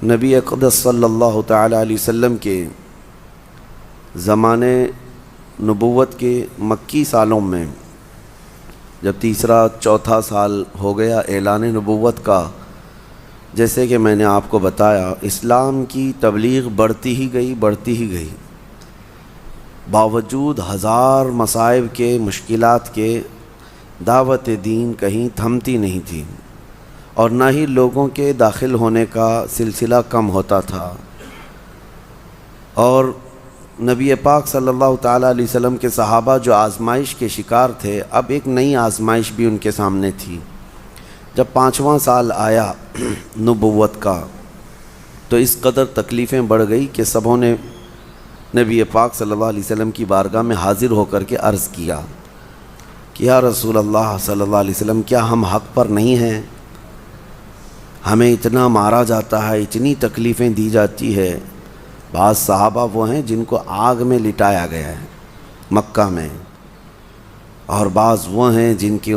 نبی اقدس صلی اللہ تعالی علیہ وسلم کے زمانے نبوت کے مکی سالوں میں جب تیسرا چوتھا سال ہو گیا اعلان نبوت کا، جیسے کہ میں نے آپ کو بتایا، اسلام کی تبلیغ بڑھتی ہی گئی باوجود ہزار مصائب کے، مشکلات کے، دعوت دین کہیں تھمتی نہیں تھی اور نہ ہی لوگوں کے داخل ہونے کا سلسلہ کم ہوتا تھا۔ اور نبی پاک صلی اللہ تعالیٰ علیہ وسلم کے صحابہ جو آزمائش کے شکار تھے، اب ایک نئی آزمائش بھی ان کے سامنے تھی۔ جب 5واں سال آیا نبوت کا تو اس قدر تکلیفیں بڑھ گئی کہ سبوں نے نبی پاک صلی اللہ علیہ وسلم کی بارگاہ میں حاضر ہو کر کے عرض کیا کہ یا رسول اللہ صلی اللہ علیہ وسلم، کیا ہم حق پر نہیں ہیں؟ ہمیں اتنا مارا جاتا ہے، اتنی تکلیفیں دی جاتی ہے۔ بعض صحابہ وہ ہیں جن کو آگ میں لٹایا گیا ہے مکہ میں، اور بعض وہ ہیں جن کے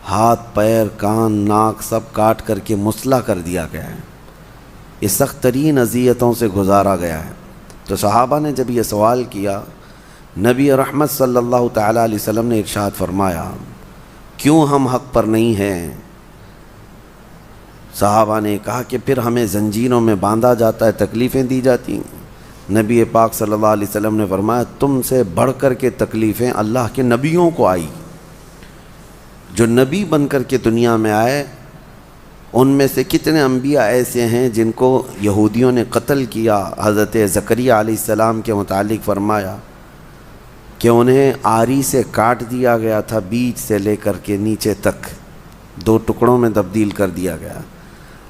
ہاتھ، پیر، کان، ناک سب کاٹ کر کے مسلح کر دیا گیا ہے۔ یہ سخت ترین اذیتوں سے گزارا گیا ہے۔ تو صحابہ نے جب یہ سوال کیا، نبی رحمت صلی اللہ تعالیٰ علیہ وسلم نے ارشاد فرمایا، کیوں ہم حق پر نہیں ہیں؟ صحابہ نے کہا کہ پھر ہمیں زنجیروں میں باندھا جاتا ہے، تکلیفیں دی جاتی ہیں۔ نبی پاک صلی اللہ علیہ وسلم نے فرمایا، تم سے بڑھ کر کے تکلیفیں اللہ کے نبیوں کو آئی۔ جو نبی بن کر کے دنیا میں آئے، ان میں سے کتنے انبیاء ایسے ہیں جن کو یہودیوں نے قتل کیا۔ حضرت زکریہ علیہ السلام کے متعلق فرمایا کہ انہیں آری سے کاٹ دیا گیا تھا، بیچ سے لے کر کے نیچے تک 2 ٹکڑوں میں تبدیل کر دیا گیا۔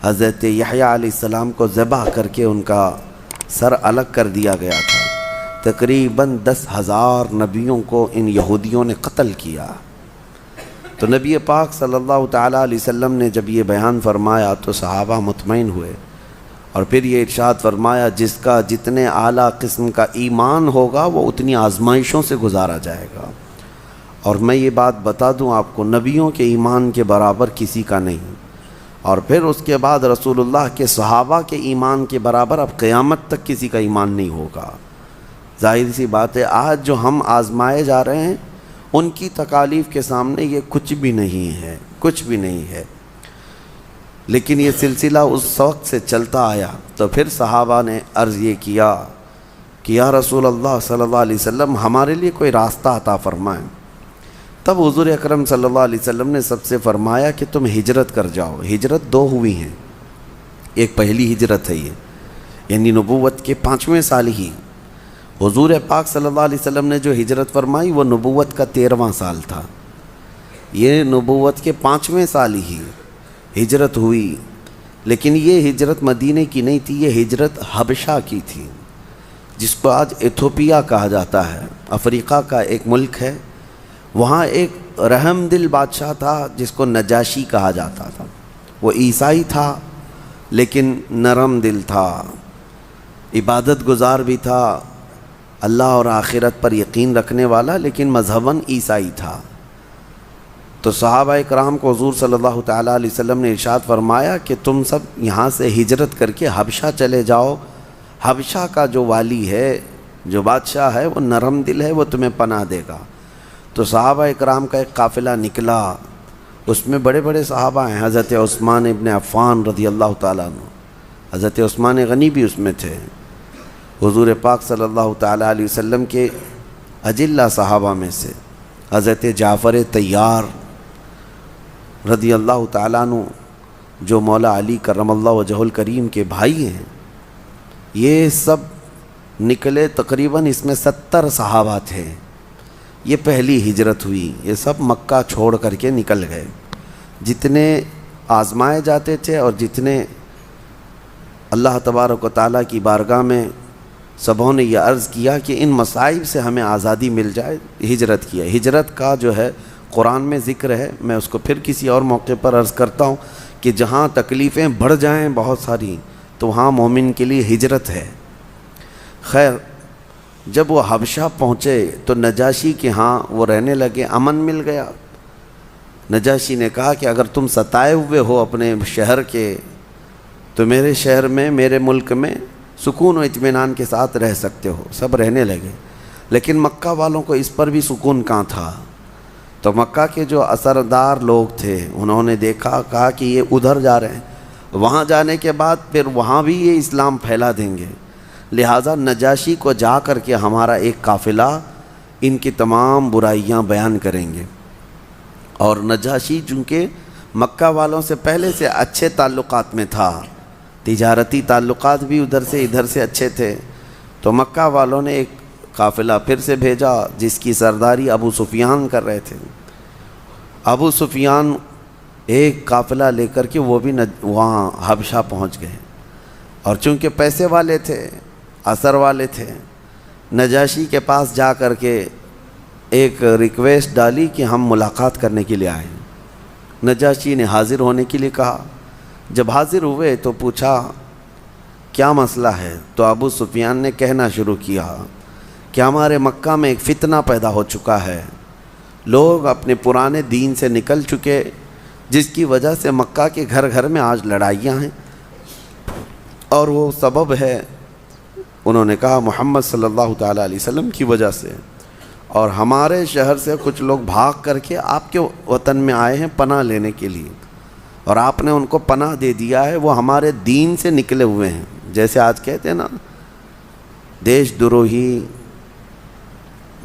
حضرت یحییٰ علیہ السلام کو ذبح کر کے ان کا سر الگ کر دیا گیا تھا۔ تقریباً 10,000 نبیوں کو ان یہودیوں نے قتل کیا۔ تو نبی پاک صلی اللہ تعالیٰ علیہ وسلم نے جب یہ بیان فرمایا تو صحابہ مطمئن ہوئے، اور پھر یہ ارشاد فرمایا، جس کا جتنے اعلیٰ قسم کا ایمان ہوگا وہ اتنی آزمائشوں سے گزارا جائے گا۔ اور میں یہ بات بتا دوں آپ کو، نبیوں کے ایمان کے برابر کسی کا نہیں، اور پھر اس کے بعد رسول اللہ کے صحابہ کے ایمان کے برابر اب قیامت تک کسی کا ایمان نہیں ہوگا۔ ظاہر سی بات ہے، آج جو ہم آزمائے جا رہے ہیں ان کی تکالیف کے سامنے یہ کچھ بھی نہیں ہے۔ لیکن یہ سلسلہ اس وقت سے چلتا آیا، تو پھر صحابہ نے عرض یہ کیا کہ یا رسول اللہ صلی اللہ علیہ وسلم، ہمارے لیے کوئی راستہ عطا فرمائیں۔ تب حضور اکرم صلی اللہ علیہ وسلم نے سب سے فرمایا کہ تم ہجرت کر جاؤ۔ ہجرت 2 ہوئی ہیں، ایک پہلی ہجرت ہے یہ، یعنی نبوت کے 5ویں سال ہی حضور پاک صلی اللہ علیہ وسلم نے جو ہجرت فرمائی وہ نبوت کا 13واں سال تھا۔ یہ نبوت کے 5ویں سال ہی ہجرت ہوئی، لیکن یہ ہجرت مدینے کی نہیں تھی، یہ ہجرت حبشہ کی تھی، جس کو آج ایتھوپیا کہا جاتا ہے۔ افریقہ کا ایک ملک ہے، وہاں ایک رحم دل بادشاہ تھا جس کو نجاشی کہا جاتا تھا۔ وہ عیسائی تھا لیکن نرم دل تھا، عبادت گزار بھی تھا، اللہ اور آخرت پر یقین رکھنے والا، لیکن مذہباً عیسائی تھا۔ تو صحابہ کرام کو حضور صلی اللہ تعالیٰ علیہ وسلم نے ارشاد فرمایا کہ تم سب یہاں سے ہجرت کر کے حبشہ چلے جاؤ، حبشہ کا جو والی ہے، جو بادشاہ ہے، وہ نرم دل ہے، وہ تمہیں پناہ دے گا۔ تو صحابہ کرام کا ایک قافلہ نکلا، اس میں بڑے بڑے صحابہ ہیں، حضرت عثمان ابن عفان رضی اللہ تعالیٰ عنہ، حضرت عثمان غنی بھی اس میں تھے، حضور پاک صلی اللہ تعالیٰ علیہ وسلم کے اجلہ صحابہ میں سے حضرت جعفر طیار رضی اللہ تعالیٰ عنہ، جو مولا علی کرم اللہ وجہہ الکریم کے بھائی ہیں، یہ سب نکلے۔ تقریباً اس میں 70 صحابہ تھے۔ یہ پہلی ہجرت ہوئی، یہ سب مکہ چھوڑ کر کے نکل گئے۔ جتنے آزمائے جاتے تھے اور جتنے اللہ تبارک و تعالیٰ کی بارگاہ میں سبوں نے یہ عرض کیا کہ ان مصائب سے ہمیں آزادی مل جائے، ہجرت کیا۔ ہجرت کا جو ہے قرآن میں ذکر ہے، میں اس کو پھر کسی اور موقع پر عرض کرتا ہوں کہ جہاں تکلیفیں بڑھ جائیں بہت ساری، تو وہاں مومن کے لیے ہجرت ہے۔ خیر، جب وہ حبشہ پہنچے تو نجاشی کے ہاں وہ رہنے لگے، امن مل گیا۔ نجاشی نے کہا کہ اگر تم ستائے ہوئے ہو اپنے شہر کے تو میرے شہر میں، میرے ملک میں سکون و اطمینان کے ساتھ رہ سکتے ہو۔ سب رہنے لگے، لیکن مکہ والوں کو اس پر بھی سکون کہاں تھا۔ تو مکہ کے جو اثردار لوگ تھے انہوں نے دیکھا، کہا کہ یہ ادھر جا رہے ہیں، وہاں جانے کے بعد پھر وہاں بھی یہ اسلام پھیلا دیں گے، لہٰذا نجاشی کو جا کر کے ہمارا ایک قافلہ ان کی تمام برائیاں بیان کریں گے۔ اور نجاشی چونکہ مکہ والوں سے پہلے سے اچھے تعلقات میں تھا، تجارتی تعلقات بھی ادھر سے اچھے تھے، تو مکہ والوں نے ایک قافلہ پھر سے بھیجا جس کی سرداری ابو سفیان کر رہے تھے۔ ابو سفیان ایک قافلہ لے کر کے وہ بھی وہاں حبشہ پہنچ گئے، اور چونکہ پیسے والے تھے، اثر والے تھے، نجاشی کے پاس جا کر کے ایک ریکویسٹ ڈالی کہ ہم ملاقات کرنے کے لیے آئیں۔ نجاشی نے حاضر ہونے کے لیے کہا۔ جب حاضر ہوئے تو پوچھا کیا مسئلہ ہے، تو ابو سفیان نے کہنا شروع کیا کہ ہمارے مکہ میں ایک فتنہ پیدا ہو چکا ہے، لوگ اپنے پرانے دین سے نکل چکے، جس کی وجہ سے مکہ کے گھر گھر میں آج لڑائیاں ہیں، اور وہ سبب ہے، انہوں نے کہا، محمد صلی اللہ تعالیٰ علیہ وسلم کی وجہ سے، اور ہمارے شہر سے کچھ لوگ بھاگ کر کے آپ کے وطن میں آئے ہیں پناہ لینے کے لیے، اور آپ نے ان کو پناہ دے دیا ہے، وہ ہمارے دین سے نکلے ہوئے ہیں۔ جیسے آج کہتے ہیں نا، دیش دروہی،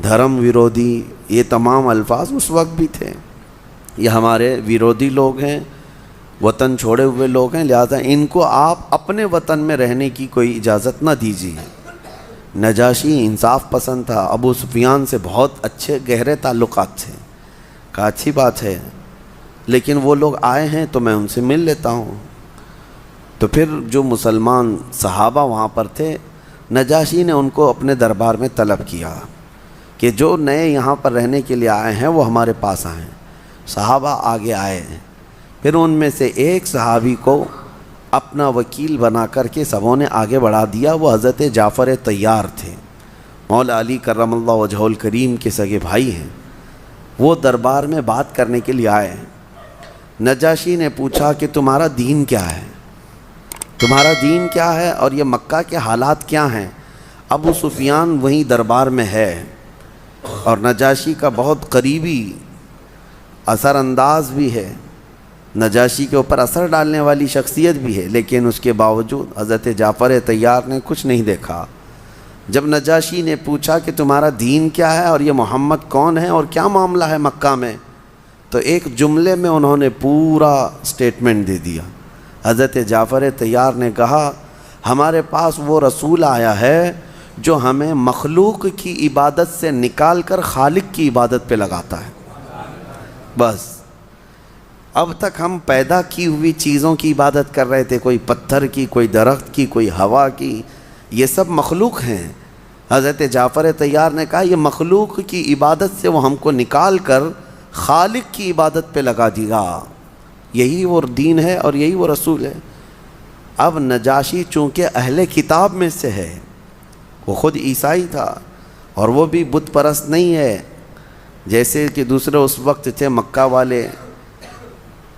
دھرم ویرودھی، یہ تمام الفاظ اس وقت بھی تھے۔ یہ ہمارے ویرودھی لوگ ہیں، وطن چھوڑے ہوئے لوگ ہیں، لہذا ان کو آپ اپنے وطن میں رہنے کی کوئی اجازت نہ دیجیے۔ نجاشی انصاف پسند تھا، ابو سفیان سے بہت اچھے گہرے تعلقات تھے، کہا اچھی بات ہے، لیکن وہ لوگ آئے ہیں تو میں ان سے مل لیتا ہوں۔ تو پھر جو مسلمان صحابہ وہاں پر تھے، نجاشی نے ان کو اپنے دربار میں طلب کیا کہ جو نئے یہاں پر رہنے کے لیے آئے ہیں وہ ہمارے پاس آئیں۔ صحابہ آگے آئے ہیں، پھر ان میں سے ایک صحابی کو اپنا وکیل بنا کر کے سبوں نے آگے بڑھا دیا، وہ حضرت جعفر طیار تھے، مولا علی کرم اللہ وجہہ الکریم کے سگے بھائی ہیں۔ وہ دربار میں بات کرنے کے لیے آئے ہیں۔ نجاشی نے پوچھا کہ تمہارا دین کیا ہے، تمہارا دین کیا ہے، اور یہ مکہ کے حالات کیا ہیں۔ ابو سفیان وہیں دربار میں ہے، اور نجاشی کا بہت قریبی اثر انداز بھی ہے، نجاشی کے اوپر اثر ڈالنے والی شخصیت بھی ہے، لیکن اس کے باوجود حضرت جعفر طیار نے کچھ نہیں دیکھا۔ جب نجاشی نے پوچھا کہ تمہارا دین کیا ہے اور یہ محمد کون ہے اور کیا معاملہ ہے مکہ میں، تو ایک جملے میں انہوں نے پورا سٹیٹمنٹ دے دیا۔ حضرت جعفر طیار نے کہا، ہمارے پاس وہ رسول آیا ہے جو ہمیں مخلوق کی عبادت سے نکال کر خالق کی عبادت پہ لگاتا ہے۔ بس اب تک ہم پیدا کی ہوئی چیزوں کی عبادت کر رہے تھے، کوئی پتھر کی، کوئی درخت کی، کوئی ہوا کی، یہ سب مخلوق ہیں۔ حضرت جعفر طیار نے کہا یہ مخلوق کی عبادت سے وہ ہم کو نکال کر خالق کی عبادت پہ لگا دیا، یہی وہ دین ہے اور یہی وہ رسول ہے۔ اب نجاشی چونکہ اہل کتاب میں سے ہے، وہ خود عیسائی تھا، اور وہ بھی بت پرست نہیں ہے جیسے کہ دوسرے اس وقت تھے مکہ والے۔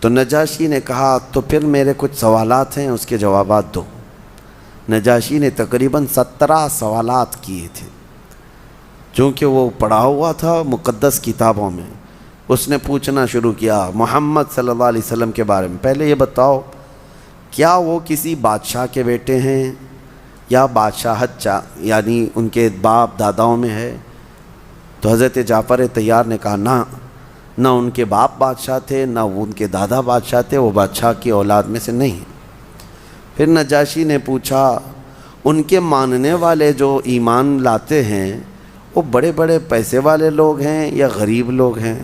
تو نجاشی نے کہا تو پھر میرے کچھ سوالات ہیں، اس کے جوابات دو۔ نجاشی نے تقریباً 17 سوالات کیے تھے، چونکہ وہ پڑھا ہوا تھا مقدس کتابوں میں۔ اس نے پوچھنا شروع کیا محمد صلی اللہ علیہ وسلم کے بارے میں، پہلے یہ بتاؤ کیا وہ کسی بادشاہ کے بیٹے ہیں یا بادشاہت یعنی ان کے باپ داداؤں میں ہے؟ تو حضرت جعفر طیار نے کہا نہ ان کے باپ بادشاہ تھے، نہ ان کے دادا بادشاہ تھے، وہ بادشاہ کی اولاد میں سے نہیں۔ پھر نجاشی نے پوچھا ان کے ماننے والے جو ایمان لاتے ہیں وہ بڑے بڑے پیسے والے لوگ ہیں یا غریب لوگ ہیں؟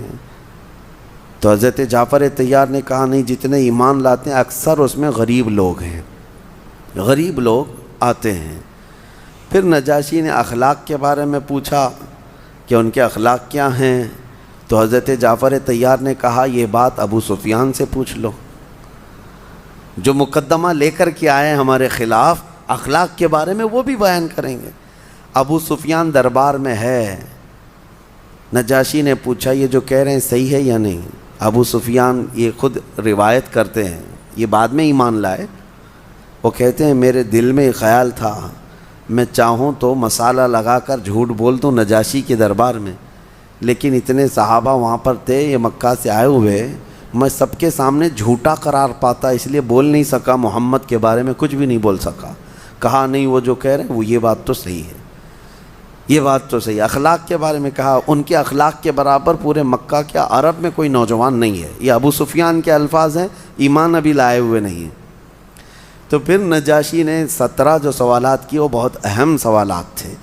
تو حضرت جعفر طیار نے کہا نہیں، جتنے ایمان لاتے ہیں اکثر اس میں غریب لوگ ہیں، غریب لوگ آتے ہیں۔ پھر نجاشی نے اخلاق کے بارے میں پوچھا کہ ان کے اخلاق کیا ہیں، تو حضرت جعفر طیار نے کہا یہ بات ابو سفیان سے پوچھ لو، جو مقدمہ لے کر کے آئے ہمارے خلاف، اخلاق کے بارے میں وہ بھی بیان کریں گے۔ ابو سفیان دربار میں ہے، نجاشی نے پوچھا یہ جو کہہ رہے ہیں صحیح ہے یا نہیں؟ ابو سفیان یہ خود روایت کرتے ہیں، یہ بعد میں ایمان لائے، وہ کہتے ہیں میرے دل میں خیال تھا میں چاہوں تو مسالہ لگا کر جھوٹ بول دوں نجاشی کے دربار میں، لیکن اتنے صحابہ وہاں پر تھے، یہ مکہ سے آئے ہوئے، میں سب کے سامنے جھوٹا قرار پاتا، اس لیے بول نہیں سکا، محمد کے بارے میں کچھ بھی نہیں بول سکا۔ کہا نہیں وہ جو کہہ رہے ہیں وہ یہ بات تو صحیح ہے، یہ بات تو صحیح ہے۔ اخلاق کے بارے میں کہا ان کے اخلاق کے برابر پورے مکہ کیا عرب میں کوئی نوجوان نہیں ہے، یہ ابو سفیان کے الفاظ ہیں، ایمان ابھی لائے ہوئے نہیں ہیں۔ تو پھر نجاشی نے 17 جو سوالات کیے وہ بہت اہم سوالات تھے،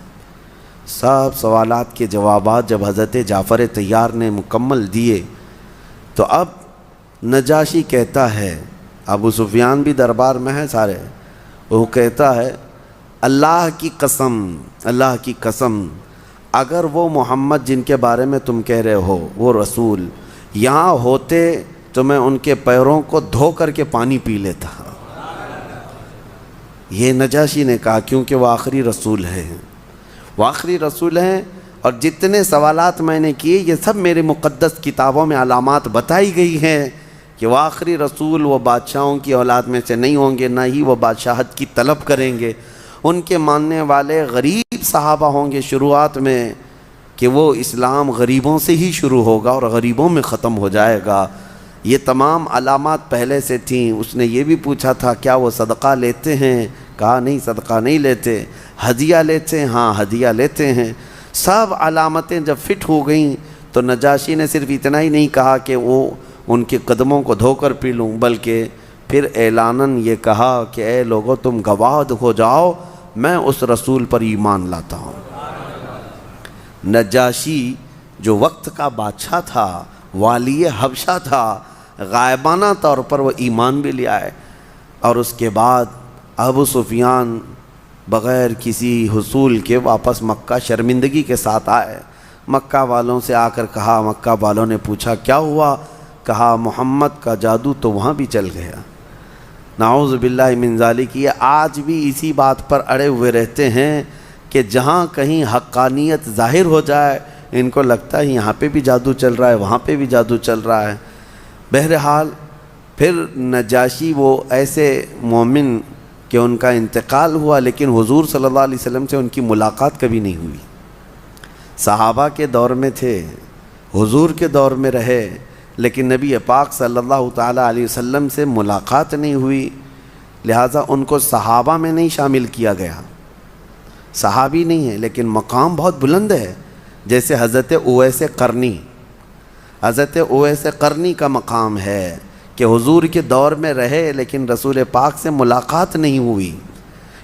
سب سوالات کے جوابات جب حضرت جعفر طیار نے مکمل دیے تو اب نجاشی کہتا ہے، ابو سفیان بھی دربار میں ہے سارے، وہ کہتا ہے اللہ کی قسم، اللہ کی قسم، اگر وہ محمد جن کے بارے میں تم کہہ رہے ہو وہ رسول یہاں ہوتے تو میں ان کے پیروں کو دھو کر کے پانی پی لیتا۔ یہ نجاشی نے کہا کیونکہ وہ آخری رسول ہیں، وہ آخری رسول ہیں، اور جتنے سوالات میں نے کیے یہ سب میرے مقدس کتابوں میں علامات بتائی گئی ہیں کہ وہ آخری رسول، وہ بادشاہوں کی اولاد میں سے نہیں ہوں گے، نہ ہی وہ بادشاہت کی طلب کریں گے، ان کے ماننے والے غریب صحابہ ہوں گے شروعات میں، کہ وہ اسلام غریبوں سے ہی شروع ہوگا اور غریبوں میں ختم ہو جائے گا۔ یہ تمام علامات پہلے سے تھیں۔ اس نے یہ بھی پوچھا تھا کیا وہ صدقہ لیتے ہیں؟ کہا نہیں صدقہ نہیں لیتے۔ ہدیہ لیتے ہیں؟ ہاں ہدیہ لیتے ہیں۔ سب علامتیں جب فٹ ہو گئیں تو نجاشی نے صرف اتنا ہی نہیں کہا کہ وہ ان کے قدموں کو دھو کر پی لوں، بلکہ پھر اعلاناً یہ کہا کہ اے لوگو تم گواہ ہو جاؤ میں اس رسول پر ایمان لاتا ہوں۔ نجاشی جو وقت کا بادشاہ تھا، والی حبشہ تھا، غائبانہ طور پر وہ ایمان بھی لے آئے، اور اس کے بعد ابو سفیان بغیر کسی حصول کے واپس مکہ شرمندگی کے ساتھ آئے۔ مکہ والوں سے آ کر کہا، مکہ والوں نے پوچھا کیا ہوا؟ کہا محمد کا جادو تو وہاں بھی چل گیا۔ نعوذ باللہ من ذالک، یہ آج بھی اسی بات پر اڑے ہوئے رہتے ہیں کہ جہاں کہیں حقانیت ظاہر ہو جائے ان کو لگتا ہے یہاں پہ بھی جادو چل رہا ہے، وہاں پہ بھی جادو چل رہا ہے۔ بہرحال پھر نجاشی وہ ایسے مومن کہ ان کا انتقال ہوا، لیکن حضور صلی اللہ علیہ وسلم سے ان کی ملاقات کبھی نہیں ہوئی۔ صحابہ کے دور میں تھے، حضور کے دور میں رہے، لیکن نبی پاک صلی اللہ تعالیٰ علیہ وسلم سے ملاقات نہیں ہوئی، لہٰذا ان کو صحابہ میں نہیں شامل کیا گیا۔ صحابی نہیں ہے لیکن مقام بہت بلند ہے، جیسے حضرت اویس قرنی، حضرت اویس قرنی کا مقام ہے کہ حضور کے دور میں رہے لیکن رسول پاک سے ملاقات نہیں ہوئی۔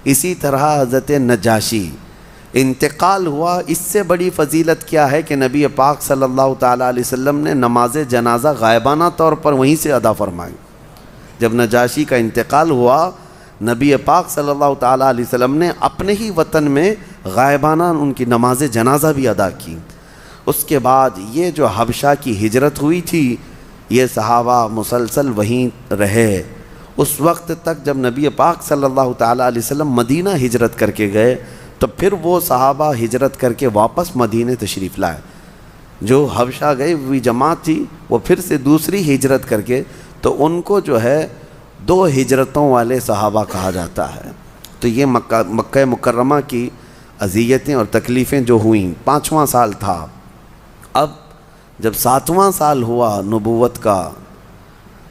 اسی طرح حضرت نجاشی انتقال ہوا، اس سے بڑی فضیلت کیا ہے کہ نبی پاک صلی اللہ تعالیٰ علیہ وسلم نے نماز جنازہ غائبانہ طور پر وہیں سے ادا فرمائی۔ جب نجاشی کا انتقال ہوا، نبی پاک صلی اللہ تعالیٰ علیہ وسلم نے اپنے ہی وطن میں غائبانہ ان کی نماز جنازہ بھی ادا کی۔ اس کے بعد یہ جو حبشہ کی ہجرت ہوئی تھی، یہ صحابہ مسلسل وہیں رہے۔ اس وقت تک جب نبی پاک صلی اللہ تعالیٰ علیہ وسلم مدینہ ہجرت کر کے گئے تو پھر وہ صحابہ ہجرت کر کے واپس مدینہ تشریف لائے۔ جو حبشہ گئی ہوئی جماعت تھی وہ پھر سے دوسری ہجرت کر کے، تو ان کو جو ہے 2 ہجرتوں والے صحابہ کہا جاتا ہے۔ تو یہ مکہ مکرمہ کی اذیتیں اور تکلیفیں جو ہوئیں، 5واں سال تھا۔ اب جب 7واں سال ہوا نبوت کا،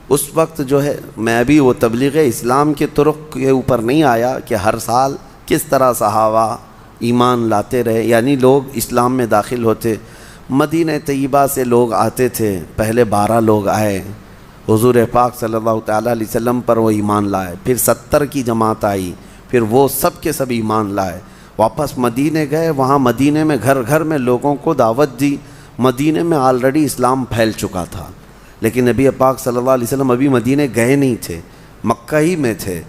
اس وقت جو ہے میں ابھی وہ تبلیغ اسلام کے طرق کے اوپر نہیں آیا کہ ہر سال کس طرح صحابہ ایمان لاتے رہے، یعنی لوگ اسلام میں داخل ہوتے۔ مدینہ طیبہ سے لوگ آتے تھے، پہلے 12 لوگ آئے، حضور پاک صلی اللہ تعالیٰ علیہ وسلم پر وہ ایمان لائے، پھر 70 کی جماعت آئی، پھر وہ سب کے سب ایمان لائے، واپس مدینہ گئے، وہاں مدینہ میں گھر گھر میں لوگوں کو دعوت دی۔ مدینہ میں آلریڈی اسلام پھیل چکا تھا، لیکن نبی پاک صلی اللہ علیہ وسلم ابھی مدینہ گئے نہیں تھے، مکہ ہی میں تھے۔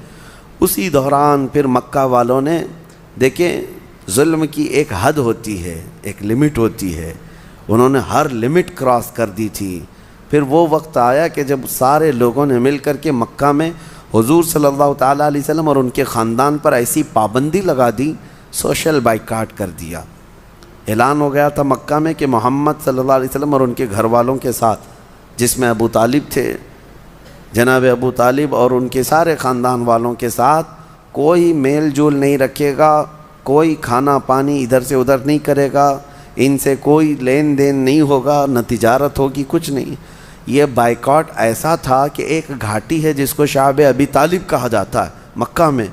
اسی دوران پھر مکہ والوں نے، دیکھیں ظلم کی ایک حد ہوتی ہے، ایک لمٹ ہوتی ہے، انہوں نے ہر لمٹ کراس کر دی تھی۔ پھر وہ وقت آیا کہ جب سارے لوگوں نے مل کر کے مکہ میں حضور صلی اللہ تعالیٰ علیہ وسلم اور ان کے خاندان پر ایسی پابندی لگا دی، سوشل بائیکاٹ کر دیا۔ اعلان ہو گیا تھا مکہ میں کہ محمد صلی اللہ علیہ وسلم اور ان کے گھر والوں کے ساتھ، جس میں ابو طالب تھے، جناب ابو طالب اور ان کے سارے خاندان والوں کے ساتھ کوئی میل جول نہیں رکھے گا، کوئی کھانا پانی ادھر سے ادھر نہیں کرے گا، ان سے کوئی لین دین نہیں ہوگا، نہ تجارت ہوگی، کچھ نہیں۔ یہ بائیکاٹ ایسا تھا کہ ایک گھاٹی ہے جس کو شعب ابی طالب کہا جاتا ہے مکہ میں،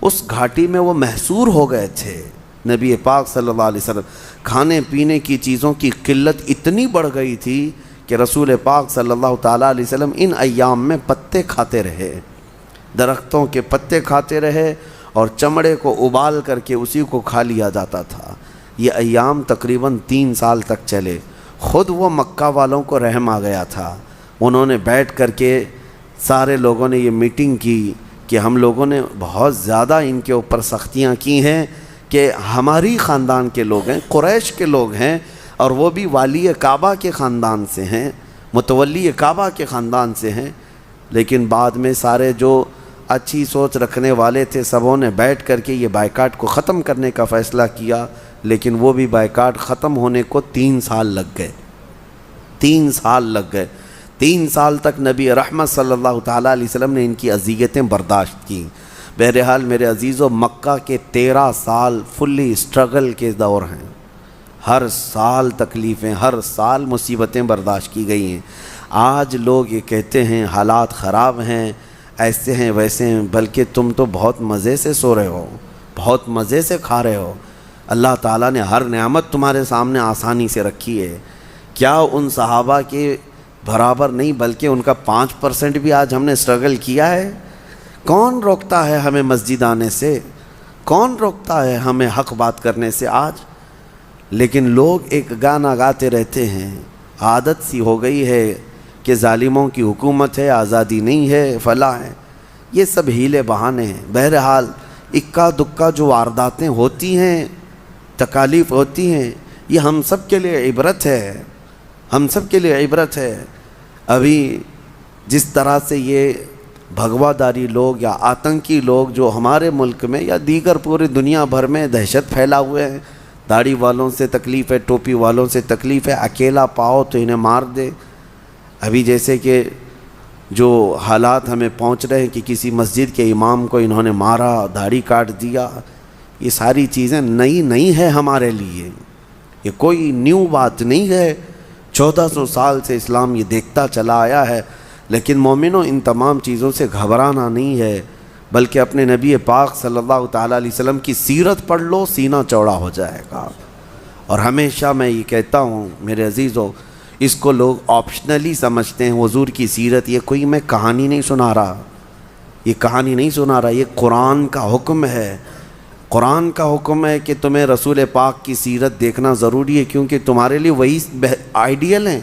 اس گھاٹی میں وہ محصور ہو گئے تھے۔ نبی پاک صلی اللہ علیہ وسلم کھانے پینے کی چیزوں کی قلت اتنی بڑھ گئی تھی کہ رسول پاک صلی اللہ تعالیٰ علیہ وسلم ان ایام میں پتے کھاتے رہے، درختوں کے پتے کھاتے رہے اور چمڑے کو ابال کر کے اسی کو کھا لیا جاتا تھا۔ یہ ایام تقریباً 3 سال تک چلے۔ خود وہ مکہ والوں کو رحم آ گیا تھا، انہوں نے بیٹھ کر کے سارے لوگوں نے یہ میٹنگ کی کہ ہم لوگوں نے بہت زیادہ ان کے اوپر سختیاں کی ہیں کہ ہماری خاندان کے لوگ ہیں، قریش کے لوگ ہیں، اور وہ بھی والی کعبہ کے خاندان سے ہیں، متولی کعبہ کے خاندان سے ہیں۔ لیکن بعد میں سارے جو اچھی سوچ رکھنے والے تھے سبوں نے بیٹھ کر کے یہ بائیکاٹ کو ختم کرنے کا فیصلہ کیا، لیکن وہ بھی بائیکاٹ ختم ہونے کو 3 سال لگ گئے۔ 3 سال لگ گئے۔ 3 سال تک نبی رحمت صلی اللہ تعالیٰ علیہ وسلم نے ان کی اذیتیں برداشت کیں۔ بہرحال میرے عزیزو، مکہ کے 13 سال فلی اسٹرگل کے دور ہیں، ہر سال تکلیفیں، ہر سال مصیبتیں برداشت کی گئی ہیں۔ آج لوگ یہ کہتے ہیں حالات خراب ہیں، ایسے ہیں ویسے ہیں، بلکہ تم تو بہت مزے سے سو رہے ہو، بہت مزے سے کھا رہے ہو، اللہ تعالیٰ نے ہر نعمت تمہارے سامنے آسانی سے رکھی ہے۔ کیا ان صحابہ کے برابر نہیں بلکہ ان کا 5% بھی آج ہم نے اسٹرگل کیا ہے؟ کون روکتا ہے ہمیں مسجد آنے سے؟ کون روکتا ہے ہمیں حق بات کرنے سے آج؟ لیکن لوگ ایک گانا گاتے رہتے ہیں، عادت سی ہو گئی ہے کہ ظالموں کی حکومت ہے، آزادی نہیں ہے، فلاں ہے، یہ سب ہیلے بہانے ہیں۔ بہرحال اکا دکا جو وارداتیں ہوتی ہیں، تکالیف ہوتی ہیں، یہ ہم سب کے لیے عبرت ہے، ہم سب کے لیے عبرت ہے۔ ابھی جس طرح سے یہ بھگوا داری لوگ یا آتنکی لوگ جو ہمارے ملک میں یا دیگر پوری دنیا بھر میں دہشت پھیلا ہوئے ہیں، داڑھی والوں سے تکلیف ہے، ٹوپی والوں سے تکلیف ہے، اکیلا پاؤ تو انہیں مار دے۔ ابھی جیسے کہ جو حالات ہمیں پہنچ رہے ہیں کہ کسی مسجد کے امام کو انہوں نے مارا، داڑھی کاٹ دیا، یہ ساری چیزیں نئی نہیں ہے ہمارے لیے، یہ کوئی نیو بات نہیں ہے۔ 1400 سال سے اسلام یہ دیکھتا چلا آیا ہے۔ لیکن مومنوں، ان تمام چیزوں سے گھبرانا نہیں ہے، بلکہ اپنے نبی پاک صلی اللہ تعالیٰ علیہ وسلم کی سیرت پڑھ لو، سینہ چوڑا ہو جائے گا۔ اور ہمیشہ میں یہ کہتا ہوں میرے عزیزو، اس کو لوگ آپشنلی سمجھتے ہیں، حضور کی سیرت، یہ کوئی میں کہانی نہیں سنا رہا، یہ کہانی نہیں سنا رہا، یہ قرآن کا حکم ہے۔ قرآن کا حکم ہے کہ تمہیں رسول پاک کی سیرت دیکھنا ضروری ہے، کیونکہ تمہارے لیے وہی آئیڈیل ہیں۔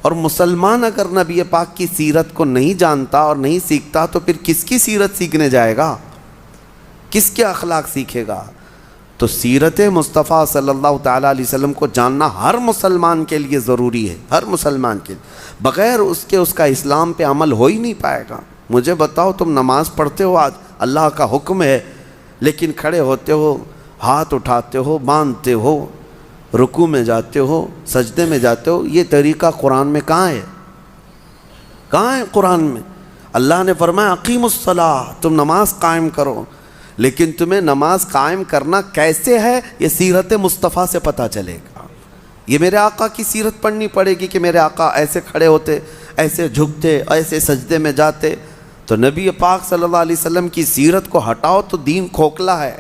اور مسلمان اگر نبی پاک کی سیرت کو نہیں جانتا اور نہیں سیکھتا تو پھر کس کی سیرت سیکھنے جائے گا؟ کس کے اخلاق سیکھے گا؟ تو سیرت مصطفیٰ صلی اللہ تعالیٰ علیہ وسلم کو جاننا ہر مسلمان کے لیے ضروری ہے، ہر مسلمان کے لیے۔ بغیر اس کے اس کا اسلام پہ عمل ہو ہی نہیں پائے گا۔ مجھے بتاؤ، تم نماز پڑھتے ہو، آج اللہ کا حکم ہے، لیکن کھڑے ہوتے ہو، ہاتھ اٹھاتے ہو، باندھتے ہو، رکوع میں جاتے ہو، سجدے میں جاتے ہو، یہ طریقہ قرآن میں کہاں ہے؟ کہاں ہے قرآن میں؟ اللہ نے فرمایا اقیموا الصلاۃ، تم نماز قائم کرو، لیکن تمہیں نماز قائم کرنا کیسے ہے یہ سیرت مصطفیٰ سے پتہ چلے گا۔ یہ میرے آقا کی سیرت پڑھنی پڑے گی کہ میرے آقا ایسے کھڑے ہوتے، ایسے جھکتے، ایسے سجدے میں جاتے۔ تو نبی پاک صلی اللہ علیہ وسلم کی سیرت کو ہٹاؤ تو دین کھوکھلا ہے،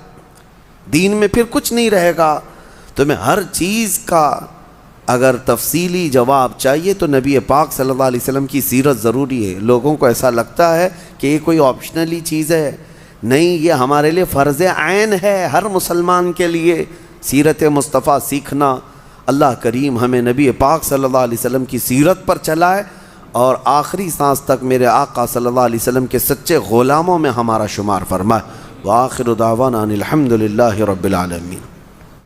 دین میں پھر کچھ نہیں رہے گا۔ تمہیں ہر چیز کا اگر تفصیلی جواب چاہیے تو نبی پاک صلی اللہ علیہ وسلم کی سیرت ضروری ہے۔ لوگوں کو ایسا لگتا ہے کہ یہ کوئی آپشنلی چیز ہے، نہیں، یہ ہمارے لیے فرض عین ہے، ہر مسلمان کے لیے سیرت مصطفیٰ سیکھنا۔ اللہ کریم ہمیں نبی پاک صلی اللہ علیہ وسلم کی سیرت پر چلائے اور آخری سانس تک میرے آقا صلی اللہ علیہ وسلم کے سچے غلاموں میں ہمارا شمار فرمائے۔ وآخر دعوانا ان الحمد للہ رب العالمین۔